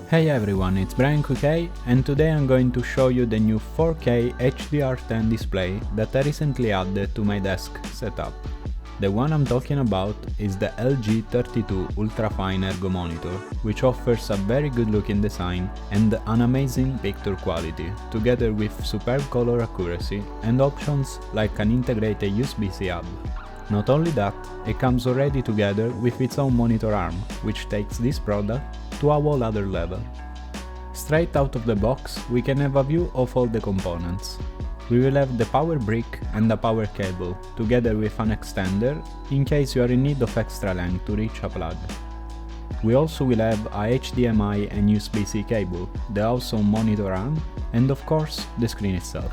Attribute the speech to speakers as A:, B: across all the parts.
A: Hey everyone, it's Brian QK, and today I'm going to show you the new 4K HDR10 display that I recently added to my desk setup. The one I'm talking about is the LG 32 UltraFine Ergo monitor, which offers a very good looking design and an amazing picture quality, together with superb color accuracy and options like an integrated USB-C hub. Not only that, it comes already together with its own monitor arm, which takes this product to a whole other level. Straight out of the box, we can have a view of all the components. We will have the power brick and the power cable, together with an extender in case you are in need of extra length to reach a plug. We also will have a HDMI and USB-C cable, the awesome monitor arm, and of course the screen itself.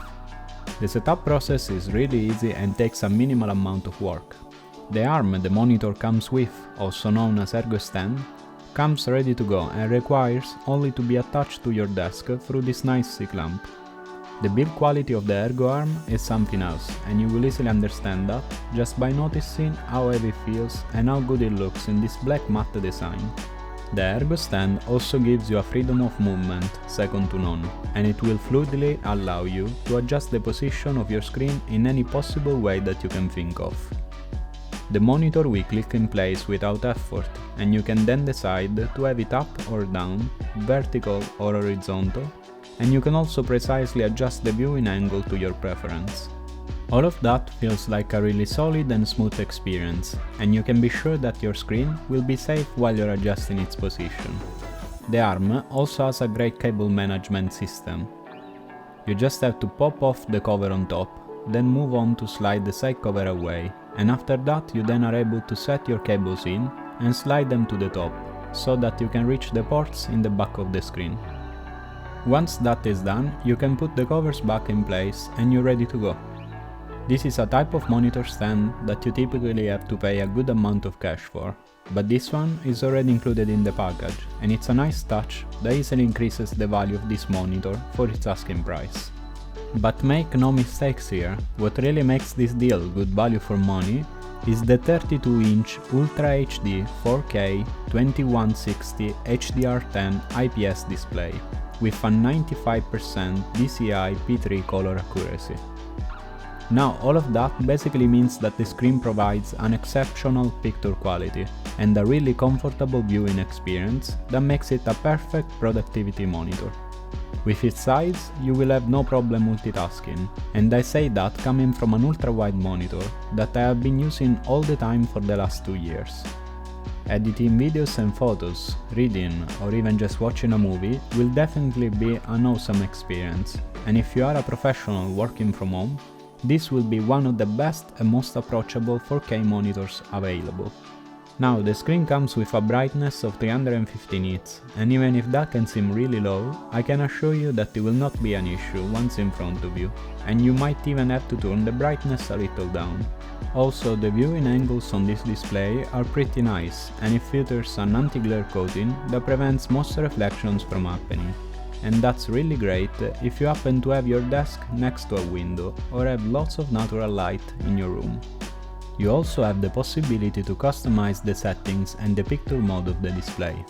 A: The setup process is really easy and takes a minimal amount of work. The arm the monitor comes with, also known as Ergo stand, comes ready to go and requires only to be attached to your desk through this nice C-clamp. The build quality of the Ergo arm is something else, and you will easily understand that just by noticing how heavy it feels and how good it looks in this black matte design. The Ergo stand also gives you a freedom of movement second to none, and it will fluidly allow you to adjust the position of your screen in any possible way that you can think of. The monitor will click in place without effort, and you can then decide to have it up or down, vertical or horizontal, and you can also precisely adjust the viewing angle to your preference. All of that feels like a really solid and smooth experience, and you can be sure that your screen will be safe while you're adjusting its position. The arm also has a great cable management system. You just have to pop off the cover on top, then move on to slide the side cover away, and after that you then are able to set your cables in and slide them to the top, so that you can reach the ports in the back of the screen. Once that is done, you can put the covers back in place and you're ready to go. This is a type of monitor stand that you typically have to pay a good amount of cash for, but this one is already included in the package, and it's a nice touch that easily increases the value of this monitor for its asking price. But make no mistakes here, what really makes this deal good value for money is the 32-inch Ultra HD 4K 2160 HDR10 IPS display with a 95% DCI P3 color accuracy. Now all of that basically means that the screen provides an exceptional picture quality and a really comfortable viewing experience that makes it a perfect productivity monitor. With its size, you will have no problem multitasking, and I say that coming from an ultra-wide monitor that I have been using all the time for the last 2 years. Editing videos and photos, reading, or even just watching a movie will definitely be an awesome experience, and if you are a professional working from home, this will be one of the best and most approachable 4K monitors available. Now, the screen comes with a brightness of 350 nits, and even if that can seem really low, I can assure you that it will not be an issue once in front of you, and you might even have to turn the brightness a little down. Also, the viewing angles on this display are pretty nice, and it features an anti-glare coating that prevents most reflections from happening. And that's really great if you happen to have your desk next to a window or have lots of natural light in your room. You also have the possibility to customize the settings and the picture mode of the display.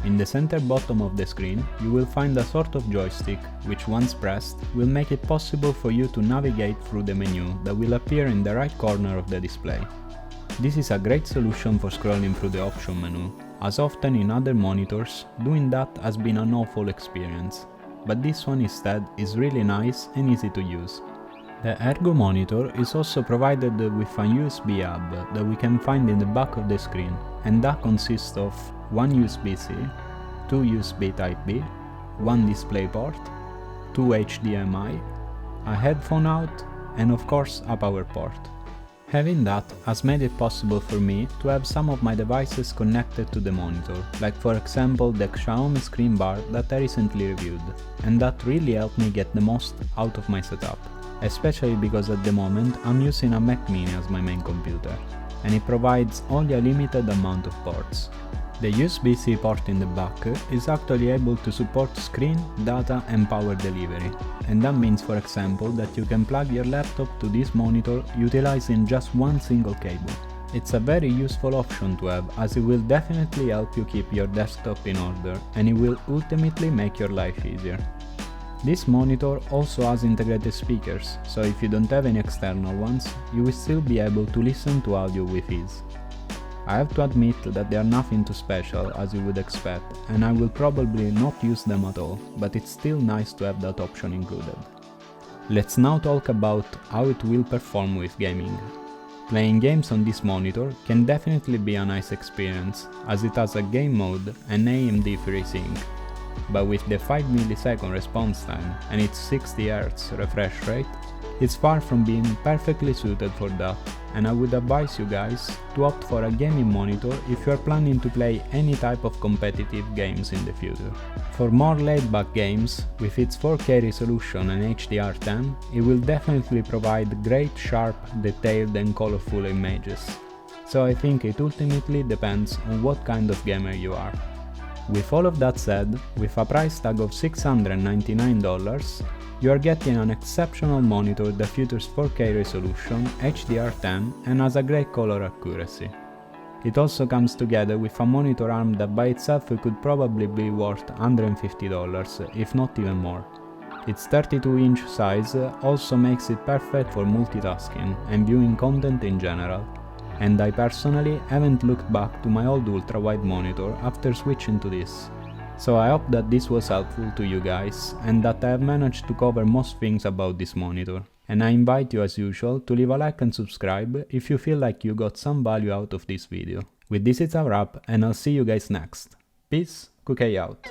A: In the center bottom of the screen, you will find a sort of joystick which, once pressed, will make it possible for you to navigate through the menu that will appear in the right corner of the display. This is a great solution for scrolling through the option menu, as often in other monitors, doing that has been an awful experience, but this one instead is really nice and easy to use. The Ergo monitor is also provided with a USB hub that we can find in the back of the screen, and that consists of one USB-C, two USB Type-B, one DisplayPort, two HDMI, a headphone out, and of course a power port. Having that has made it possible for me to have some of my devices connected to the monitor, like for example the Xiaomi screen bar that I recently reviewed, and that really helped me get the most out of my setup, especially because at the moment I'm using a Mac Mini as my main computer, and it provides only a limited amount of ports. The USB-C port in the back is actually able to support screen, data and power delivery, and that means, for example, that you can plug your laptop to this monitor utilizing just one single cable. It's a very useful option to have, as it will definitely help you keep your desktop in order, and it will ultimately make your life easier. This monitor also has integrated speakers, so if you don't have any external ones, you will still be able to listen to audio with ease. I have to admit that they are nothing too special as you would expect, and I will probably not use them at all, but it's still nice to have that option included. Let's now talk about how it will perform with gaming. Playing games on this monitor can definitely be a nice experience, as it has a game mode and AMD Freesync, but with the 5 millisecond response time and its 60 Hz refresh rate, it's far from being perfectly suited for that, and I would advise you guys to opt for a gaming monitor if you are planning to play any type of competitive games in the future. For more laid-back games, with its 4K resolution and HDR10, it will definitely provide great, sharp, detailed and colorful images. So I think it ultimately depends on what kind of gamer you are. With all of that said, with a price tag of $699, you are getting an exceptional monitor that features 4K resolution, HDR10 and has a great color accuracy. It also comes together with a monitor arm that by itself could probably be worth $150, if not even more. Its 32-inch size also makes it perfect for multitasking and viewing content in general, and I personally haven't looked back to my old ultrawide monitor after switching to this. So I hope that this was helpful to you guys and that I have managed to cover most things about this monitor. And I invite you as usual to leave a like and subscribe if you feel like you got some value out of this video. With this it's a wrap and I'll see you guys next. Peace, Cookie out.